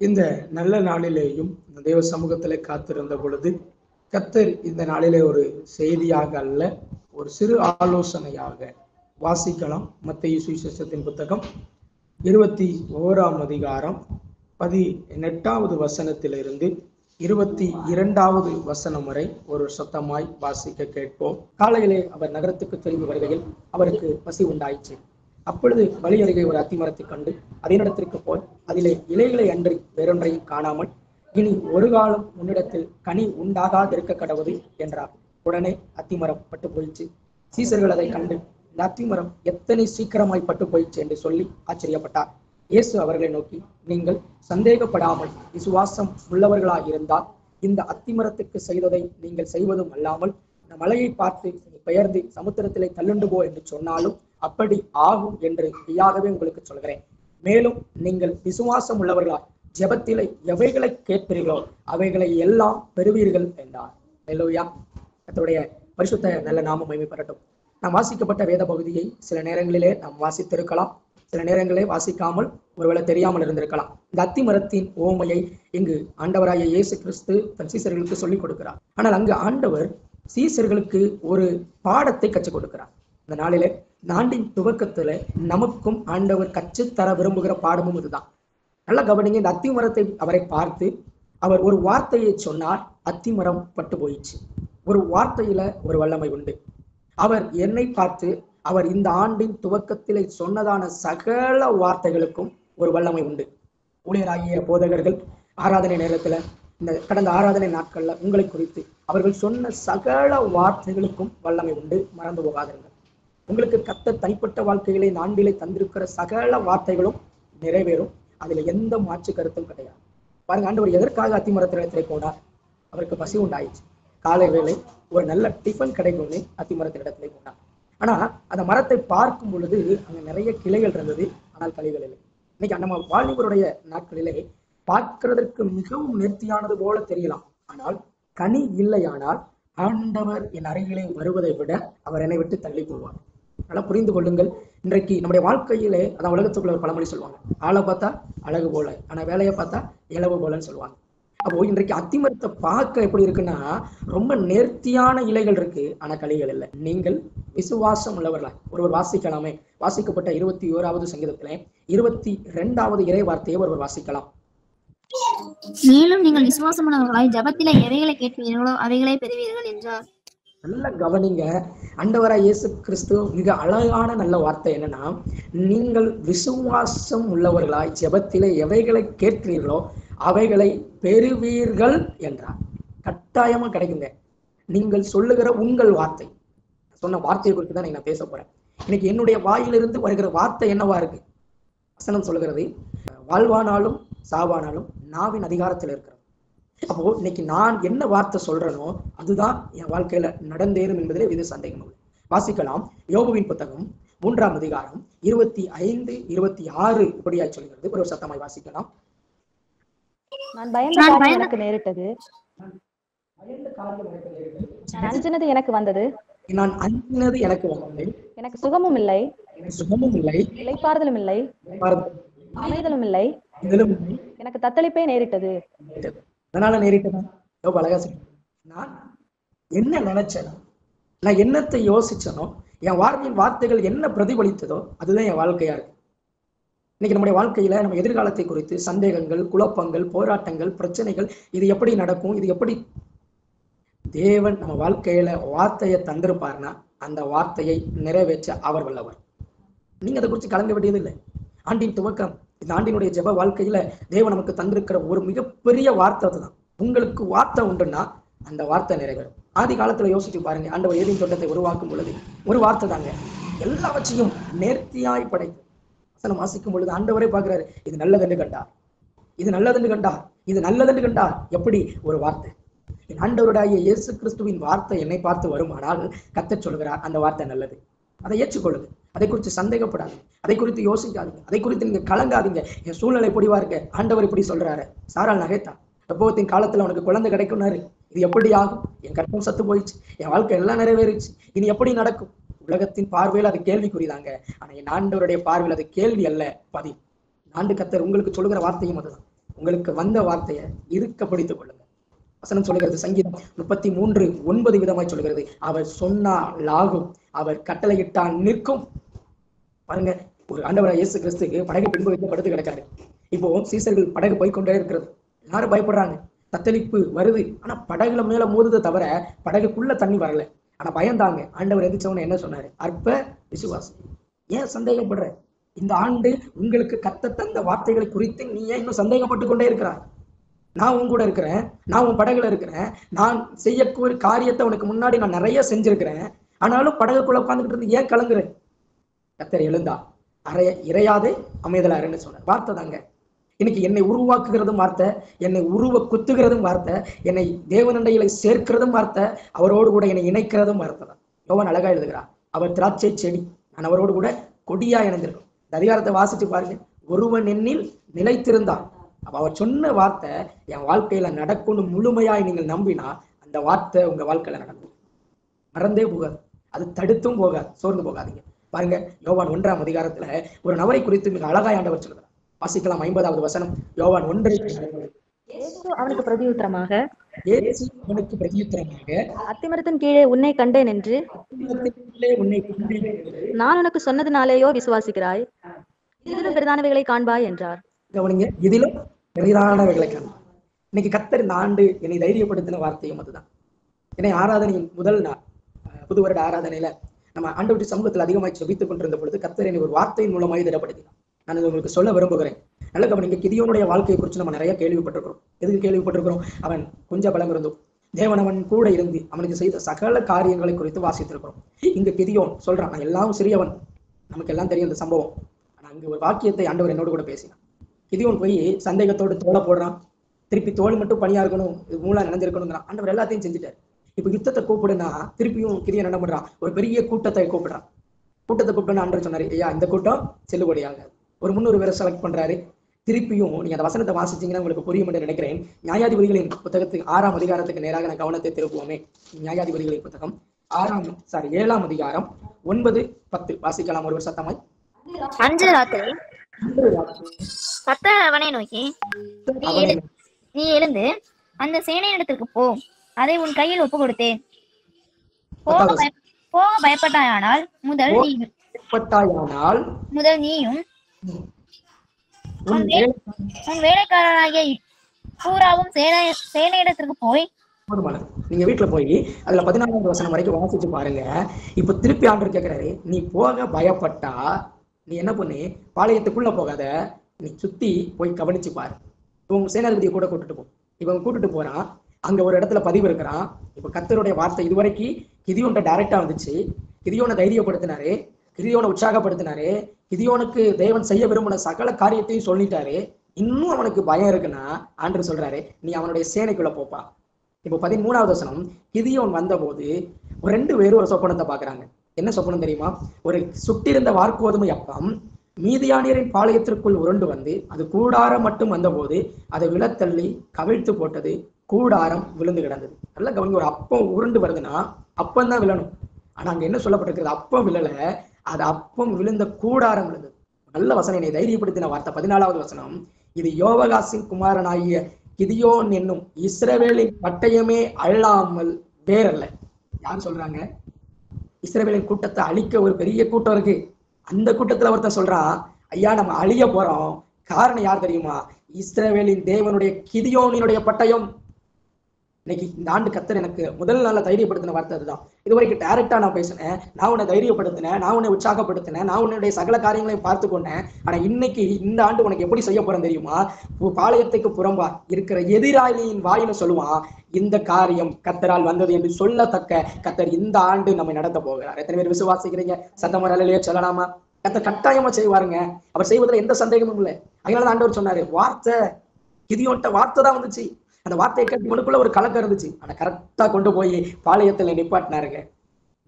இந்த நல்ல நாளிலேயும் இந்த தேவ சமூகத்திலே காத்திருந்த பொழுது கர்த்தர் இந்த நாளிலே ஒரு செய்தியாக அல்ல, ஒரு சிறு ஆலோசனையாக வாசிக்கலாம். மத்தேயு சுவிசேஷத்தின் புத்தகம் 21ஆம் அதிகாரம் 18வது வசனத்திலிருந்து 22வது வசனம் வரை ஒரு சத்தமாய் வாசிக்க கேட்போம். காலையிலே அவர் நகரத்துக்கு திரும்பி வருகையில் அவருக்கு பசி உண்டாயிற்று. அப்பொழுது வழி அருகே ஒரு அத்திமரத்தை கண்டு அதனிடத்திற்கு போய் அதிலே இலைகளை அன்றி வேறொன்றையும் காணாமல், இனி ஒரு காலம் உன்னிடத்தில் கனி உண்டாகாதிருக்க கடவுது என்றார். உடனே அத்திமரம் பட்டு போயிடுச்சு. சீசர்கள் அதை கண்டு இந்த அத்திமரம் எத்தனை சீக்கிரமாய் பட்டு போயிடுச்சு என்று சொல்லி ஆச்சரியப்பட்டார். இயேசு அவர்களை நோக்கி, நீங்கள் சந்தேகப்படாமல் விசுவாசம் உள்ளவர்களாயிருந்தால் இந்த அத்திமரத்துக்கு செய்ததை நீங்கள் செய்வதும் அல்லாமல் இந்த மலையை பார்த்து பெயர்ந்து சமுத்திரத்திலே தள்ளுண்டு போ என்று சொன்னாலும் அப்படி ஆகும் என்று மெய்யாகவே உங்களுக்கு சொல்கிறேன். மேலும் நீங்கள் விசுவாசம் உள்ளவர்களா ஜெபத்திலே எவைகளை கேட்பீர்களோ அவைகளை எல்லாம் பெறுவீர்கள் என்றார். அல்லேலூயா. கர்த்தருடைய பரிசுத்த நல்ல நாமம் மகிமைப்படட்டும். நாம் வாசிக்கப்பட்ட வேத பகுதியை சில நேரங்களிலே நாம் வாசித்திருக்கலாம், சில நேரங்களே வாசிக்காமல் ஒருவேளை தெரியாமல் இருந்திருக்கலாம். இந்த அத்திமரத்தின் ஓமையை இங்கு ஆண்டவராகிய இயேசு கிறிஸ்து தன் சீசர்களுக்கு சொல்லிக் கொடுக்கிறார். ஆனால் அங்கு ஆண்டவர் சீசர்களுக்கு ஒரு பாடத்தை கற்றுக் கொடுக்கிறார். இந்த நாளிலே ஆண்டின் துவக்கத்துல நமக்கும் ஆண்டவர் கற்றுத்தர விரும்புகிற பாடமும் இதுதான். நல்ல கவனிங்க. இந்த அத்திமரத்தை அவரை பார்த்து அவர் ஒரு வார்த்தையை சொன்னார், அத்திமரம் பட்டு போயிடுச்சு. ஒரு வார்த்தையில ஒரு வல்லமை உண்டு. அவர் என்னை பார்த்து அவர் இந்த ஆண்டின் துவக்கத்திலே சொன்னதான சகல வார்த்தைகளுக்கும் ஒரு வல்லமை உண்டு. ஊழியராகிய போதகர்கள் ஆராதனை நேரத்துல இந்த கடந்த ஆராதனை நாட்கள்ல உங்களை குறித்து அவர்கள் சொன்ன சகல வார்த்தைகளுக்கும் வல்லமை உண்டு. மறந்து போகாதீர்கள். உங்களுக்கு கர்த்தர் தனிப்பட்ட வாழ்க்கைகளை இந்த ஆண்டிலே தந்திருக்கிற சகல வார்த்தைகளும் நிறைவேறும். அதுல எந்த மாற்று கருத்தும் கிடையாது. பாருங்க, ஆண்டவர் எதற்காக அத்திமரத்தினிடத்திலே போனார்? அவருக்கு பசி உண்டாயிடுச்சு. காலை வேளை ஒரு நல்ல டிஃபன் கிடைக்கும்னு அத்திமரத்தினிடத்திலே போனார். ஆனா அந்த மரத்தை பார்க்கும் பொழுது அங்க நிறைய கிளைகள் இருந்தது, ஆனால் கனிகள் இல்லை. இன்னைக்கு நம்ம வாலிபருடைய நாட்களிலே பார்க்கிறதற்கு மிகவும் நேர்த்தியானது போல தெரியலாம், ஆனால் கனி இல்லையானால் ஆண்டவர் என் அருகிலே வருவதை விட அவர் என்னை விட்டு தள்ளி போவார். நல்லா புரிந்து கொள்ளுங்கள். இன்றைக்கு நம்முடைய வாழ்க்கையிலே அதான் உலகத்துக்குள்ள ஒரு பழமொழி சொல்லுவாங்க, ஆளை பார்த்தா அழகு போல, ஆனா வேலையை பார்த்தா இலவு போலன்னு சொல்லுவாங்க. அப்போ இன்றைக்கு அத்திமரத்தை பார்க்க எப்படி இருக்குன்னா, ரொம்ப நேர்த்தியான இலைகள் இருக்கு, ஆனா கனிகள் இல்லை. நீங்கள் விசுவாசம் உள்ளவர்களா ஒருவர் வாசிக்கலாமே. வாசிக்கப்பட்ட 21வது சங்கீதத்திலே 22வது இறை வார்த்தையை ஒருவர் வாசிக்கலாம். மேலும் நீங்கள் விசுவாசம் உள்ளவர்களாய் ஜெபத்திலே எவைகளை கேட்பீர்களோ அவைகளை பெறுவீர்கள் என்றார். நல்ல கவனிங்க. ஆண்டவராகிய இயேசு கிறிஸ்து மிக அழகான நல்ல வார்த்தை என்னன்னா, நீங்கள் விசுவாசம் உள்ளவர்களாய் ஜெபத்திலே எவைகளை கேட்கிறீர்களோ அவைகளை பெறுவீர்கள் என்றார். கட்டாயமா கிடைக்குங்க. நீங்கள் சொல்லுகிற உங்கள் வார்த்தை, சொன்ன வார்த்தையை குறித்து தான் நான் பேச போறேன். இன்னைக்கு என்னுடைய வாயிலிருந்து வருகிற வார்த்தை என்னவா இருக்கு? வசனம் சொல்லுகிறது, வாழ்வானாலும் சாவானாலும் நாவின் அதிகாரத்தில் இருக்கிறது. அப்போ இன்னைக்கு நான் என்ன வார்த்தை சொல்றேனோ அதுதான் என் வாழ்க்கையில நடந்தேறும் என்பதிலே இது சந்தேகம் இல்லை. வாசிக்கலாம். யோபுவின் புத்தகம் 3ஆம் அதிகாரம் 25, 26 இப்படியா சொல்கிறது. ஒரு சத்தமாய் வாசிக்கலாம். நான் பயந்த காரியம் எனக்கு நேரிட்டது, நான் அஞ்சினது எனக்கு வந்தது, நான் அஞ்சினது எனக்கு வந்தது, எனக்கு சுகமும் இல்லை, சுகமும் இல்லை, இளைப்பாறுதலும் இல்லை, அமைதலும் இல்லை, எனக்கு தத்தளிப்பே நேரிட்டது. அதனால நேரிட்டதான் யோபு அழகா சொல்றேன். நான் என்ன நினைச்சேனோ, நான் என்னத்தை யோசிச்சனோ, என் வாழ்க்கையின் வார்த்தைகள் என்ன பிரதிபலித்ததோ அதுதான் என் வாழ்க்கையா இருக்கு. இன்னைக்கு நம்முடைய வாழ்க்கையில நம்ம எதிர்காலத்தை குறித்து சந்தேகங்கள், குழப்பங்கள், போராட்டங்கள், பிரச்சனைகள், இது எப்படி நடக்கும், இது எப்படி, தேவன் நம்ம வாழ்க்கையில வார்த்தையை தந்திருப்பாருன்னா அந்த வார்த்தையை நிறைவேற்ற அவர் வல்லவர். நீங்க அதை குறித்து கலங்க வேண்டியது இல்லை. ஆண்டின் துவக்கம், இந்த ஆண்டினுடைய ஜெப வாழ்க்கையில தேவன் நமக்கு தந்திருக்கிற ஒரு மிகப்பெரிய வார்த்தை அதுதான். உங்களுக்கு வார்த்தை உண்டுன்னா அந்த வார்த்தை நிறைவேறும். ஆதி காலத்துல யோசிச்சு பாருங்க, ஆண்டவர் ஏதேன் தோட்டத்தை உருவாக்கும் பொழுது ஒரு வார்த்தை தாங்க எல்லாவற்றையும் நேர்த்தியாய் படைத்து. வசனம் வாசிக்கும் பொழுது ஆண்டவரே பார்க்கிறாரு, இது நல்லதென்று கண்டார், இது நல்லதென்று கண்டார், இது நல்லதென்று கண்டார். எப்படி ஒரு வார்த்தை! என் ஆண்டவருடைய இயேசு கிறிஸ்துவின் வார்த்தை என்னை பார்த்து வருமானால் கர்த்தர் சொல்கிறார் அந்த வார்த்தை நல்லது. அதை ஏற்றுக்கொள்ளுங்க. அதை குறித்து சந்தேகப்படாதீங்க, அதை குறித்து யோசிக்காதீங்க, அதை குறித்து நீங்க கலங்காதீங்க. என் சூழ்நிலை இப்படிவா இருக்க, ஆண்டவர் இப்படி சொல்றாரு. சாரால் நகைத்தான், எப்போத்தின் காலத்துல உனக்கு குழந்தை கிடைக்கும்னாரு. இது எப்படி ஆகும்? என் கற்பம் சத்து போயிடுச்சு, என் வாழ்க்கை எல்லாம் நிறைவேறிச்சு, இனி எப்படி நடக்கும்? உலகத்தின் பார்வையில் அது கேள்விக்குறிதாங்க. ஆனா என் ஆண்டவருடைய பார்வையில் அது கேள்வி அல்ல, பதில். ஆண்டு கர்த்தர் உங்களுக்கு சொல்லுகிற வார்த்தையும் அதுதான். உங்களுக்கு வந்த வார்த்தையை இருக்க பிடித்துக் கொள்ளுங்க. வசனம் சொல்லுகிறது, சங்கீதம் 33:9 விதமாய் சொல்லுகிறது, அவர் சொன்னால் ஆகும், அவர் கட்டளையிட்டால் நிற்கும். பாருங்க, ஒரு ஆண்டவராய் இயேசு கிறிஸ்துக்கு படகு பின்பு வைத்து படுத்து கிடக்காரு. இப்போ சீசர்கள் படகு போய்கொண்டே இருக்கிறது, எல்லாரும் பயப்படுறாங்க, தத்தளிப்பு வருது. ஆனா படகுல மேல மோதுதை தவிர படகுக்குள்ள தண்ணி வரல. ஆனா பயந்தாங்க. ஆண்டவர் எந்திரிச்சவன என்ன சொன்னாரு? அற்ப விசுவாசி, ஏன் சந்தேகப்படுற? இந்த ஆண்டு உங்களுக்கு கத்த தந்த வார்த்தைகளை குறித்து நீ ஏன் இன்னும் சந்தேகப்பட்டு கொண்டே இருக்கிறாய்? நான் உன் கூட இருக்கிறேன், நான் உன் படகுல இருக்கிறேன், நான் செய்யக்கூடிய காரியத்தை உனக்கு முன்னாடி நான் நிறைய செஞ்சிருக்கிறேன். ஆனாலும் படகுக்குள்ள உட்காந்துக்கிட்டு இருந்து ஏன் கலங்குறேன்? கத்தர் எழுந்தா இறையாதே அமைதலாருன்னு சொன்னார். வார்த்தை தாங்க. இன்னைக்கு என்னை உருவாக்குகிறதும் வார்த்தை, என்னை உருவ குத்துகிறதும் வார்த்தை, என்னை தேவனண்டையில சேர்க்கிறதும் வார்த்தை, அவரோடு கூட என்னை இணைக்கிறதும் வார்த்தை தான். யோவான் அழகா எழுதுகிறார், அவர் திராட்சை செடி, நான் அவரோடு கூட கொடியா இணைந்திருக்கும். இந்த அதிகாரத்தை வாசிச்சு பாருங்க. ஒருவன் என்னில் நிலைத்திருந்தான். அப்ப அவர் சொன்ன வார்த்தை என் வாழ்க்கையில நடக்கும்னு முழுமையாய் நீங்கள் நம்பினா அந்த வார்த்தை உங்க வாழ்க்கையில நடக்கும். மறந்தே போகாது, அது தடுத்தும் போகாது, சோர்ந்து போகாதீங்க. பாருங்க, யோவான் 1ஆம் அதிகாரத்துல ஒரு நபரை குறித்து மிக அழகாய் ஆண்டவர் சொல்கிறார். வாசிக்கலாம் 50வது வசனம். யோவான் 1. அவனுக்கு பிரதியுத்தரமாக, அத்திமரத்தின் கீழே உன்னை கண்டேன் என்று நான் உனக்கு சொன்னதுனாலேயோ விசுவாசிக்கிறாய்? இதிலும் பெரிதானவைகளை காண்பாய் என்றார். கவனிங்க, இதிலும் பெரிதானவைகளை காண்பாய். இன்னைக்கு கர்த்தர் இந்த ஆண்டு என்னை தைரியப்படுத்தின வார்த்தையும் அதுதான். என்னை ஆராதனையின் முதல் நாள், புது வருட ஆராதனையில நம்ம ஆண்டவருடைய சமூகத்தில் அதிகமாய் ஜெபித்துக் கொண்டிருந்த பொழுது கர்த்தர் என்னை ஒரு வார்த்தையின் மூலமாய் திடப்படுத்தினார். நான் இது உங்களுக்கு சொல்ல விரும்புகிறேன். நல்ல கவனிங்க, கிதியோனுடைய வாழ்க்கையை குறித்து நம்ம நிறைய கேள்விப்பட்டிருக்கிறோம். எதுக்கு கேள்விப்பட்டிருக்கிறோம்? அவன் கொஞ்சம் பலம் இருந்தும் தேவன் அவன் கூட இருந்து அவனுக்கு செய்த சகல காரியங்களை குறித்து வாசித்திருக்கிறோம். இங்க கிதியோன் சொல்றான், நான் எல்லாம் சிறியவன், நமக்கு எல்லாம் தெரியும் இந்த சம்பவம். ஆனா அங்க ஒரு வாக்கியத்தை ஆண்டவர் என்னோடு கூட பேசினான். கிதியோன் போய் சந்தேகத்தோடு தோலை போடுறான். திருப்பி தோல் மட்டும் பணியா இருக்கணும், இது மூலா நினைஞ்சிருக்கணும். ஆண்டவர் எல்லாத்தையும் செஞ்சுட்டாரு. இப்ப யுத்தத்தை கூப்பிடுனா திருப்பியும் கிதியோன் என்ன பண்றான்? ஒரு பெரிய கூட்டத்தை கூப்பிடுறான். கூட்டத்தை கூப்பிட்டு ஆண்டவர் சொன்னாரு, ஐயா இந்த கூட்டம் செல்லுபடியாகாது. ஒரு 300 பேரை செலக்ட் பண்றாரு. திருப்பியும் நீங்க அந்த வசனத்தை வாசிச்சீங்கன்னா உங்களுக்கு புரியும் என்று நினைக்கிறேன். நியாயாதிபதிகளின் புத்தகத்துக்கு 6ஆம் அதிகாரத்துக்கு நேராக நான் கவனத்தை திருப்புவோமே. நியாயாதிபதிகளின் புத்தகம் 7ஆம் அதிகாரம் 9-10 வாசிக்கலாம் ஒரு சத்தமாய். அன்று ராத்திரி கர்த்தர் அவனை நோக்கி, நீ எழுந்து அந்த சேனையிடத்திற்கு போ, அதை உன் கையில் ஒப்பு கொடுத்தேன். போக பயப்பட்டாயானால் முதல் நீயும் உன் வேலைக்காரனாகிய பூராவும் சேனையிடத்திற்கு போய். நீங்க வீட்டுல போய் அதுல 14வது வசனம் வரைக்கும் வாசிச்சு பாருங்க. இப்ப திருப்பி ஆண்டவர் கேட்கிறாரு, நீ போக பயப்பட்டா நீ என்ன பண்ணு? பாளையத்துக்குள்ள போகாத, நீ சுத்தி போய் கவனிச்சு பாரு. இவங்க சேனாதிபதியை கூட கூட்டிட்டு போ. இவங்க கூட்டிட்டு போறான். அங்க ஒரு இடத்துல பதிவு இருக்கிறான். இப்ப கர்த்தருடைய வார்த்தை இதுவரைக்கும் கிதியோன்ட்ட டைரக்டா வந்துச்சு. கிதியோனை தைரியப்படுத்தினாரு, கிதியோனை உற்சாகப்படுத்தினாரு, கிதியோனுக்கு தேவன் செய்ய விரும்பின சகல காரியத்தையும் சொல்லிட்டாரு. இன்னும் அவனுக்கு பயம் இருக்குன்னா ஆண்டவர் சொல்றாரு, நீ அவனுடைய சேனைக்குள்ள போப்பா. இப்போ 13வது வசனம், கிதியோன் வந்த போது ஒரு 2 பேரும் ஒரு சொப்பனத்தை பாக்குறாங்க. என்ன சொப்பனம் தெரியுமா? ஒரு சுட்டிருந்த வார்கோதுமை அப்பம் மீதியானியரின் பாளையத்திற்குள் உருண்டு வந்து அது கூடாரம் மட்டும் வந்த போது அதை விழத்தள்ளி கவிழ்த்து போட்டது, கூடாரம் விழுந்து கிடந்தது. நல்ல கவனிங்க, ஒரு அப்பம் உருண்டு வருதுன்னா அப்பம் தான் விழணும். ஆனா அங்க என்ன சொல்லப்பட்டிருக்கிறது? அப்பம் விழல, அது அப்பம் விழுந்த கூடாரம் விழுந்தது. நல்ல வசனம், என்னை தைரியப்படுத்தின வார்த்தை 14வது வசனம். இது யோவகாசின் குமாரனாகிய கிதியோன் என்னும் இஸ்ரவேலின் பட்டயமே அல்லாமல் வேறல்ல. யார் சொல்றாங்க? இஸ்ரவேலின் கூட்டத்தை அழிக்க ஒரு பெரிய கூட்டம் இருக்கு. அந்த கூட்டத்துல ஒருத்தன் சொல்றான், ஐயா நம்ம அழிய போறோம். காரணம் யார் தெரியுமா? இஸ்ரவேலின் தேவனுடைய கிதியோனினுடைய பட்டயம். இன்னைக்கு இந்த ஆண்டு கர்த்தர் எனக்கு முதல் நாள்ல தைரியப்படுத்தின வார்த்தை அதுதான். இதுவரைக்கும் டைரக்டா நான் பேசினேன், நான் உன்னை தைரியப்படுத்தினேன், நான் உன்னை உற்சாகப்படுத்தினேன், நான் உன்னுடைய சகல காரியங்களையும் பார்த்து கொண்டேன். ஆனா இன்னைக்கு இந்த ஆண்டு உனக்கு எப்படி செய்ய போறேன் தெரியுமா? பாளையத்துக்கு புறம்பா இருக்கிற எதிராளியின் வாயில சொல்லுவான், இந்த காரியம் கர்த்தரால் வந்தது என்று சொல்லத்தக்க கர்த்தர் இந்த ஆண்டு நம்ம நடத்த போகிறார். எத்தனை பேர் விசுவாசிக்கிறீங்க? சத்தமரலையே சொல்லலாமா? கர்த்தர் கட்டாயமா செய்வாருங்க. அவர் செய்வதில் எந்த சந்தேகமும் இல்லை. அதனால ஆண்டவர் சொன்னாரு, வார்த்தை கிதியோன்ட்ட வார்த்தை தான் வந்துச்சு. அந்த வார்த்தையை கேட்டு இவனுக்குள்ள ஒரு கலக்கம் இருந்துச்சு. ஆனா கரெக்டா கொண்டு போய் பாளையத்துல நிப்பாட்டினாருங்க.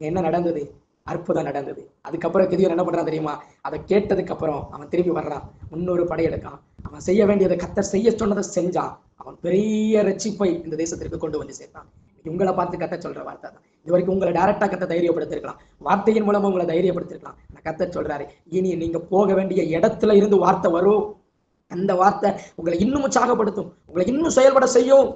என்ன நடந்தது? அற்புதம் நடந்தது. அதுக்கப்புறம் கிதியோன் என்ன பண்றான் தெரியுமா? அதை கேட்டதுக்கு அப்புறம் அவன் திரும்பி வர்றான், 300 படையெடுக்கான். அவன் செய்ய வேண்டியதை கர்த்தர் செய்ய சொன்னதை செஞ்சான். அவன் பெரிய ரட்சிப்பை இந்த தேசத்திற்கு கொண்டு வந்து சேர்த்தான். உங்களை பார்த்து கர்த்தர் சொல்ற வார்த்தை தான். இது வரைக்கும் உங்களை டைரக்டா கர்த்தர் தைரியப்படுத்திருக்கலாம், வார்த்தையின் மூலமா உங்களை தைரியப்படுத்திருக்கலாம். ஆனா கர்த்தர் சொல்றாரு, இனி நீங்க போக வேண்டிய இடத்துல இருந்து வார்த்தை வரும். அந்த வார்த்தை உங்களை இன்னும் உற்சாகப்படுத்தும், உங்களை இன்னும் செயல்பட செய்யும்.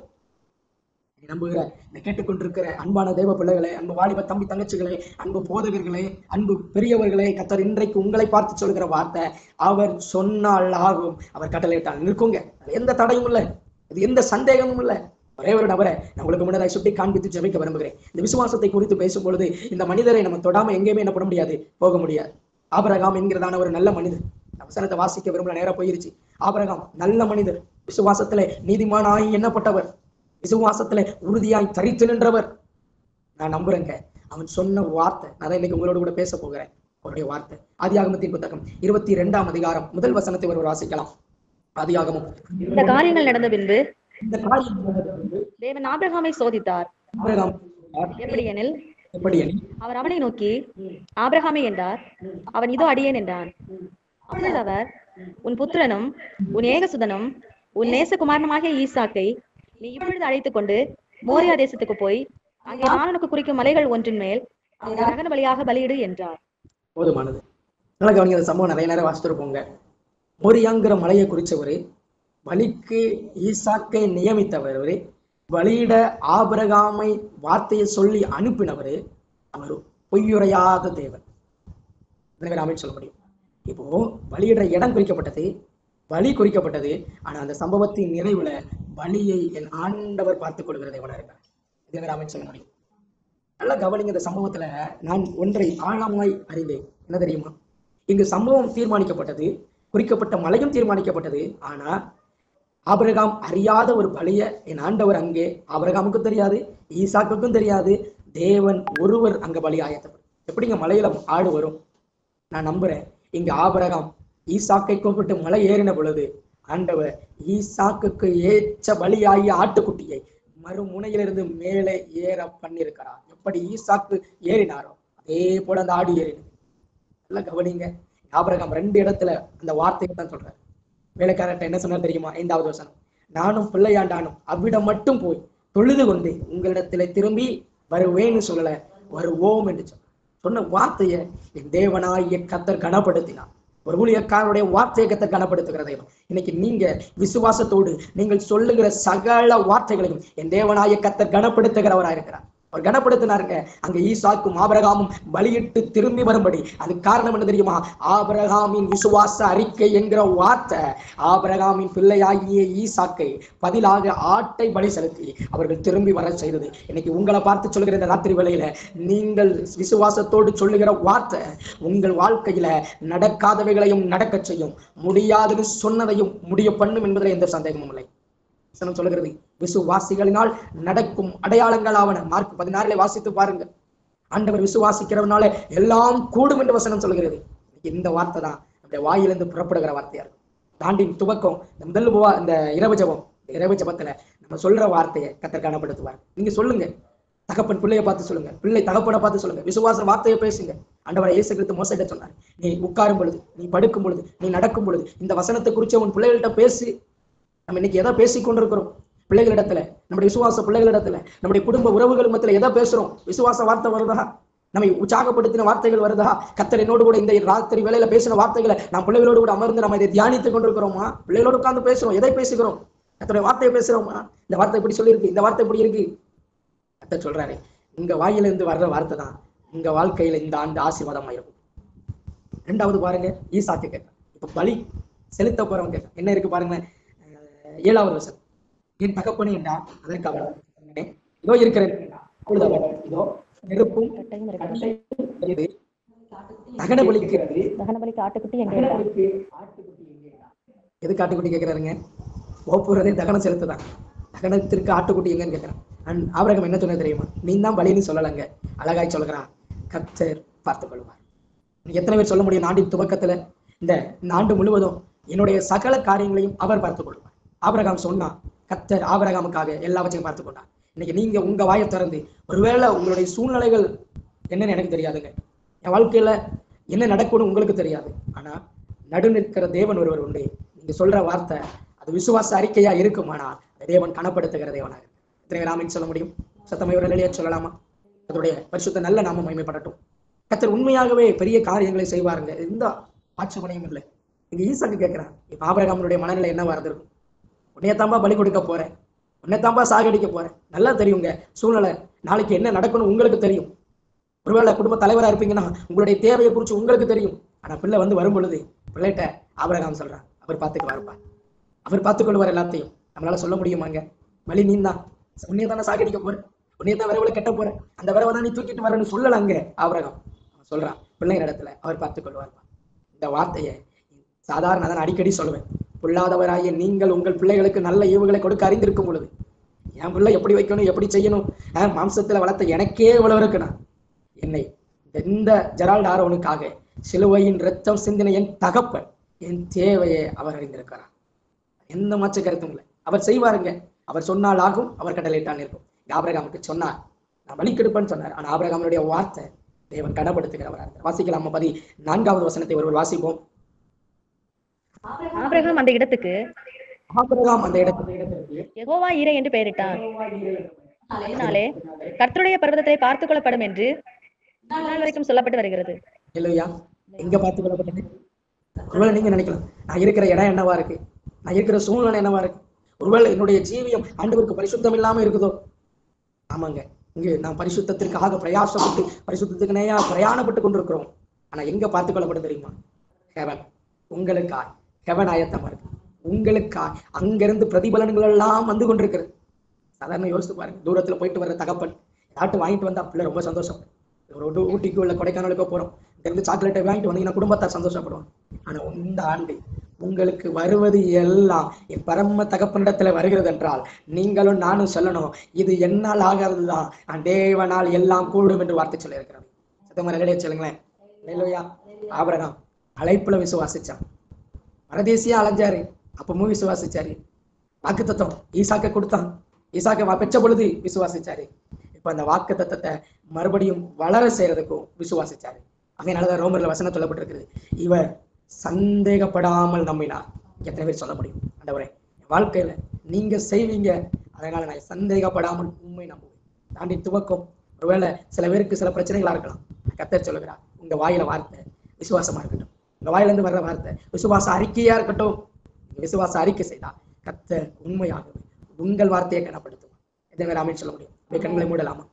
நம்புகிற இந்த கேட்டுக்கொண்டிருக்கிற அன்பான தேவ பிள்ளைகளே, அன்பு வாலிப தம்பி தங்கச்சிகளே, அன்பு போதகர்களே, அன்பு பெரியவர்களே, கர்த்தர் இன்றைக்கு உங்களை பார்த்து சொல்கிற வார்த்தை, அவர் சொன்னால் ஆகும், அவர் கட்டளையிட்டால் நிற்குங்க. எந்த தடையும் இல்லை, அது எந்த சந்தேகமும் இல்லை. ஒரே ஒரு நபரை நான் உங்களுக்கு முன்னதாக சுட்டி காண்பித்து ஜெபிக்க விரும்புகிறேன். இந்த விசுவாசத்தை குறித்து பேசும் பொழுது இந்த மனிதரை நம்ம தொடாம எங்கேயுமே என்ன பண்ண முடியாது, போக முடியாது. ஆபிரகாம் என்கிறதான ஒரு நல்ல மனிதர். வசனத்தை வாசிக்க விரும்பல, நேரம் போயிருச்சு. ஆபிரகாம் நல்ல மனிதர், விசுவாசத்திலே நீதிமானாய் எண்ணப்பட்டவர், விசுவாசத்துல உறுதியாய் தரித்து நின்றவர். நான் நம்புறேங்க, அவன் சொன்ன வார்த்தை, நான் இன்னைக்கு உங்களோட கூட பேச போகிறேன். அவருடைய வார்த்தை ஆதியாகமத்தின் புத்தகம் 22ஆம் அதிகாரம் முதல் வசனத்தை ஒருவர் வாசிக்கலாம். ஆதியாகமம். இந்த காரியங்கள் நடந்த பின்பு இந்த காரியம் நடந்த பின்பு தேவன் ஆபிரகாமை சோதித்தார். ஆபிரகாம் எப்படியெனில் எப்படியெனில் அவர் அவனை நோக்கி ஆபிரகாமே என்றார். அவன் இதோ அடியேன் என்றான். அப்பொழுது அவர், உன் புத்திரனும் உன் ஏகசுதனும் உன் நேசகுமாரனுமாகிய ஈசாக்கை நீ இப்பொழுது அழைத்துக் கொண்டு மோரியா தேசத்துக்கு போய் அங்கே நான் உனக்கு குறிக்கும் மலைகள் ஒன்றின் மேல் தகன பலியாக பலியிடு என்றார். போதுமானது. நல்லா கவனிங்க, அந்த சம்பவம் நிறைய நேரம் வாசித்திருப்போங்க. மோரியாங்கிற மலையை குறிச்சவரு, பலிக்கு ஈசாக்கை நியமித்தவர், பலியிட ஆபிரகாமை வார்த்தையை சொல்லி அனுப்பினவர், அவர் பொய்யுரையாத தேவன். அமைச்சு சொல்ல முடியும். இப்போ பலியிடுற இடம் குறிக்கப்பட்டது, பலி குறிக்கப்பட்டது. ஆனா அந்த சம்பவத்தின் நிறைவுல பலியை என் ஆண்டவர் பார்த்துக் கொள்கிற தேவனா இருக்கார். இதே அமைச்சு சொல்ல முடியும். நல்லா கவனிங்க, இந்த சம்பவத்துல நான் ஒன்றை ஆழமாய் அறிந்தேன். என்ன தெரியுமா? இங்கு சம்பவம் தீர்மானிக்கப்பட்டது, குறிக்கப்பட்ட மலையும் தீர்மானிக்கப்பட்டது. ஆனா ஆபிரகாம் அறியாத ஒரு பலிய என் ஆண்டவர் அங்கே, ஆபிரகாமுக்கும் தெரியாது, ஈசாக்குக்கும் தெரியாது, தேவன் ஒருவர் அங்க பலி ஆயத்தப்படும். எப்படிங்க மலையில ஆடு வரும்? நான் நம்புறேன், இங்க ஆபிரகாம் ஈசாக்கை கூப்பிட்டு மலை ஏறின பொழுது ஆண்டவர் ஈசாக்குக்கு ஏற்ற பலியாகிய ஆட்டுக்குட்டியை மறுமுனையிலிருந்து மேலே ஏற பண்ணியிருக்கிறார். எப்படி ஈசாக்கு ஏறினாரோ அதே போல அந்த ஆடு ஏறினது. நல்லா கவனிங்க, ஆபிரகாம் 2 இடத்துல அந்த வார்த்தையை தான் சொல்றாரு. வேலைக்காரர்கிட்ட என்ன சொன்னார் தெரியுமா? 5வது வசனம், நானும் பிள்ளையாண்டானும் அவ்விடம் மட்டும் போய் தொழுது கொண்டு உங்களிடத்துல திரும்பி வருவேன்னு சொல்லல, வருவோம் என்று சொன்ன வார்த்தையை என் தேவனாகிய கர்த்தர் கனப்படுத்தினார். ஒரு ஊழியக்காரருடைய வார்த்தையை கர்த்தர் கனப்படுத்துகிற தெய்வம். இன்னைக்கு நீங்க விசுவாசத்தோடு நீங்கள் சொல்லுகிற சகல வார்த்தைகளையும் என் தேவனாகிய கர்த்தர் கனப்படுத்துகிறவராக இருக்கிறார். அவர் கனப்படுத்தினாருங்க. அங்க ஈசாக்கும் ஆபிரகாமும் பலியிட்டு திரும்பி வரும்படி. அதுக்கு காரணம் என்ன தெரியுமா? ஆபிரகாமின் விசுவாச அறிக்கை என்கிற வார்த்தை ஆபிரகாமின் பிள்ளையாகிய ஈசாக்கை பதிலாக ஆட்டை பலி செலுத்தி அவர்கள் திரும்பி வர செய்தது. இன்னைக்கு உங்களை பார்த்து சொல்லுகிற இந்த ராத்திரி வேளையில நீங்கள் விசுவாசத்தோடு சொல்லுகிற வார்த்தை உங்கள் வாழ்க்கையில நடக்காதவைகளையும் நடக்க செய்யும், முடியாதுன்னு சொன்னதையும் முடிய பண்ணும் என்பதில் எந்த சந்தேகமும் இல்லை. சொல்லுகிறது விசுவாசிகளினால் நடக்கும் அடையாளங்கள் ஆவன. மார்க் 16 வாசித்து பாருங்க. ஆண்டவர் விசுவாசிக்கிறவனால எல்லாம் கூடும் என்று வசனம் சொல்கிறது. இந்த வார்த்தை தான் நம்முடைய வாயிலிருந்து புறப்படுகிற வார்த்தையா இருக்கும். தாண்டின் துவக்கம் இந்த இரவு ஜபம், இரவு ஜபத்துல நம்ம சொல்ற வார்த்தையை கர்த்தர் கனப்படுத்துவார். நீங்க சொல்லுங்க, தகப்பன் பிள்ளையை பார்த்து சொல்லுங்க, பிள்ளை தகப்பனை பார்த்து சொல்லுங்க, விசுவாச வார்த்தையை பேசுங்க. ஆண்டவரை இயேசு கிறிஸ்து மோசேட்ட சொன்னார், நீ உட்காரும் பொழுது, நீ படுக்கும் பொழுது, நீ நடக்கும் பொழுது இந்த வசனத்தை குறித்து உன் பிள்ளைகள்கிட்ட பேசி. நம்ம இன்னைக்கு எதை பேசிக் கொண்டிருக்கிறோம்? பிள்ளைகளிடத்துல, நம்முடைய விசுவாச பிள்ளைகளிடத்துல, நம்முடைய குடும்ப உறவுகள் மத்தியில எதை பேசுறோம்? விசுவாச வார்த்தை வருதா? நம்மை உற்சாகப்படுத்தின வார்த்தைகள் வருதா? கர்த்தர் என்னோடு கூட இந்த ராத்திரி வேளையில பேசின வார்த்தைகளை நாம் பிள்ளைகளோடு கூட அமர்ந்து நம்ம இதை தியானித்துக் கொண்டிருக்கிறோமா? பிள்ளைகளோடு உட்கார்ந்து பேசுறோம். எதை பேசுகிறோம்? கர்த்தருடைய வார்த்தையை பேசுறோமா? இந்த வார்த்தை இப்படி சொல்லியிருக்கு, இந்த வார்த்தை இப்படி இருக்கு. கர்த்தர் சொல்றாரு, உங்க வாயிலிருந்து வர்ற வார்த்தை தான் உங்க வாழ்க்கையில இந்த ஆண்டு ஆசீர்வாதமா இருக்கும். 2வது பாருங்க, ஈசாக்கு கேட்க. இப்ப பலி செலுத்த போறவங்க கேட்க என்ன இருக்கு பாருங்க. 7வது வசனம், என் தகப்பனே என்றார். அதற்கு அவர், இதோ இருக்கிறேன். அப்பொழுது அவர், இதோ நெருப்பும் தகன பலிக்கு ஆட்டுக்குட்டி எங்கே? எதுக்கு ஆட்டுக்குட்டி கேட்கிறாருங்க? போறதே தகனம் செலுத்துதான். தகனத்திற்கு ஆட்டுக்குட்டி எங்கன்னு கேட்கிறேன். ஆபிரகாம் என்ன சொன்ன தெரியுமா? நீ தான் பலின்னு சொல்லலங்க, அழகாய் சொல்கிறான், கர்த்தர் பார்த்துக் கொள்வார். எத்தனை பேர் சொல்ல முடியும்? நாட்டின் துவக்கத்துல இந்த ஆண்டு முழுவதும் என்னுடைய சகல காரியங்களையும் அவர் பார்த்துக் கொள்வார். ஆபிரகாம் சொன்னா, கர்த்தர் ஆபிரகாமுக்காக எல்லாவற்றையும் பார்த்துக் கொண்டார். இன்னைக்கு நீங்க உங்க வாயை திறந்து, ஒருவேளை உங்களுடைய சூழ்நிலைகள் என்னன்னு எனக்கு தெரியாதுங்க, என் வாழ்க்கையில என்ன நடக்கும்னு உங்களுக்கு தெரியாது. ஆனா நடு நிற்கிற தேவன் ஒருவர் உண்டு. நீங்க சொல்ற வார்த்தை அது விசுவாச அறிக்கையா இருக்குமானா தேவன் கனப்படுத்துகிற தேவனாக. இத்தனை ராமின்னு சொல்ல முடியும். சத்தமை ஒரு நிலையா சொல்லலாமா? அதோடைய பரிசுத்த நல்ல நாமம் மகிமைப்படட்டும். கர்த்தர் உண்மையாகவே பெரிய காரியங்களை செய்வாருங்க, எந்த ஆட்சேபனையும் இல்லை. இங்க ஈசாக்கு கேட்கிறான். இப்ப ஆபிரகாமுடைய மனநிலை என்ன இருந்திருக்கும்? உன்னையத்தாம்பா பலி கொடுக்க போறேன், உன்னைத்தாம்பா சாகடிக்க போறேன், நல்லா தெரியுங்க சூழ்நிலை, நாளைக்கு என்ன நடக்கணும் உங்களுக்கு தெரியும். ஒருவேளை குடும்ப தலைவரா இருப்பீங்கன்னா உங்களுடைய தேவையை குறிச்சு உங்களுக்கு தெரியும். ஆனா பிள்ளை வந்து வரும் பொழுது பிள்ளைகிட்ட ஆபிரகாம் சொல்றான், அவர் பார்த்துக்குவாருப்பா, அவர் பார்த்துக்கொள்வார் எல்லாத்தையும். நம்மளால சொல்ல முடியுமாங்க? வழி நீ தான், உன்னைய தானே சாகடிக்க போற, உன்னைய தான் விரவுல கெட்ட போற, அந்த விரவை தான் நீ தூக்கிட்டு வரன்னு சொல்லலாங்க ஆபிரகாம். சொல்றான் பிள்ளைங்க இடத்துல அவர் பார்த்துக்கொள்வார்ப்பா. இந்த வார்த்தையை சாதாரண நான் அடிக்கடி சொல்லுவேன். பொல்லாதவராகிய நீங்கள் உங்கள் பிள்ளைகளுக்கு நல்ல ஈவுகளை கொடுக்க அறிந்திருக்கும் பொழுது என் பிள்ளை எப்படி வைக்கணும், எப்படி செய்யணும், மாம்சத்துல வளர்த்த எனக்கே இவ்வளவு இருக்குண்ணா. என்னை இந்த ஜெரால்ட் ஆரோனுக்காக சிலுவையின் ரத்தம் சிந்தின என் தகப்பன் என் தேவையை அவர் அறிந்திருக்கிறார். எந்த மாற்று கருத்தும் இல்லை. அவர் செய்வாருங்க. அவர் சொன்னால் ஆகும், அவர் கடலிட்டான் இருக்கும். ஆபிரகாமுக்கு சொன்னார், நான் பலி கெடுப்பேன்னு சொன்னார். ஆனா ஆபிரகாமுடைய வார்த்தை தேவன் கடப்படுத்துகிறவராக இருந்தார். வாசிக்கலாம் 14வது வசனத்தை ஒருவர் வாசிப்போம். ஆபிரகாம் அந்த இடத்துக்கு யெகோவா ஈரே என்று பெயரிட்டார். அதனாலே கர்த்தருடைய பர்வதத்தை பார்த்துக் கொள்ளப்படும் என்று நாள் வரைக்கும் சொல்லப்பட்டு வருகிறது. இல்லையா? எங்க பார்த்துக் கொள்ளப்பட்டது? ஒருவேளை நீங்க நினைக்கலாம், நான் இருக்கிற இடம் என்னவா இருக்கு, நான் இருக்கிற சூழ்நிலை என்னவா இருக்கு, ஒருவேளை என்னுடைய ஜீவியம் ஆண்டவருக்கு பரிசுத்தம் இல்லாம இருக்குதோ? ஆமாங்க, இங்கு நாம் பரிசுத்தத்திற்காக பிரயாசப்பட்டு பரிசுத்தத்துக்கு நேயா பிரயாணப்பட்டு கொண்டிருக்கிறோம். ஆனா எங்க பார்த்துக் கொள்ளப்படும் தெரியுமா? ஹெவன். உங்களுக்கா ஹெவன் ஆயத்தமா இருக்கு. உங்களுக்கா அங்கிருந்து பிரதிபலன்கள் எல்லாம் வந்து கொண்டிருக்கிறது. சாதாரண யோசித்து பாருங்க, தூரத்துல போயிட்டு வர்ற தகப்பன் ஏதாட்டு வாங்கிட்டு வந்தா பிள்ளை ரொம்ப சந்தோஷம். ஒரு ஊட்டிக்கு உள்ள கொடைக்கானலுக்கோ போறோம், இங்கிருந்து சாக்லேட்டை வாங்கிட்டு வந்தீங்கன்னா குடும்பத்தார் சந்தோஷப்படுவாங்க. ஆனா இந்த ஆண்டு உங்களுக்கு வருவது எல்லாம் என் பரம தகப்பனிடத்துல வருகிறது என்றால் நீங்களும் நானும் சொல்லணும், இது என்னால் ஆகிறதுதான், நான் தேவனால் எல்லாம் கூடும் என்று வார்த்தை சொல்ல இருக்கிறார். சத்தமா நிலைய சொல்லுங்களேன். இல்லையா? ஆபிரகாம் அழைப்புல விசுவாசிச்சான், பரதேசியா அலைஞ்சாரு, அப்பமும் விசுவாசிச்சாரு. வாக்கு தத்துவம் ஈசாக்க கொடுத்தான், ஈசாக்க பெற்ற பொழுது விசுவாசிச்சாரு. இப்ப அந்த வாக்கு தத்தத்தை மறுபடியும் வளர செய்யறதுக்கும் விசுவாசிச்சாரு. அதனாலதான் ரோமர்ல வசனம் சொல்லப்பட்டிருக்குது, இவர் சந்தேகப்படாமல் நம்பினார். எத்தனை பேர் சொல்ல முடியும்? ஆண்டவரே வாழ்க்கையில நீங்க செய்வீங்க, அதனால நான் சந்தேகப்படாமல் உண்மை நம்புவேன். தாண்டி துவக்கம் ஒருவேளை சில பேருக்கு சில பிரச்சனைகளா இருக்கலாம். கர்த்தர் சொல்லுகிறார், உங்க வாயில வார்த்தை விசுவாசமா இருக்கட்டும், உங்க வாயில இருந்து வர்ற வார்த்தை விசுவாச அறிக்கையா இருக்கட்டும். விசுவாச அறிக்கை செய்தா கர்த்தர் உண்மையாகவே உங்கள் வார்த்தையை கனப்படுத்தும். எத்தனை பேர் ஆமென் சொல்ல முடியும்? கண்களை மூடலாமா?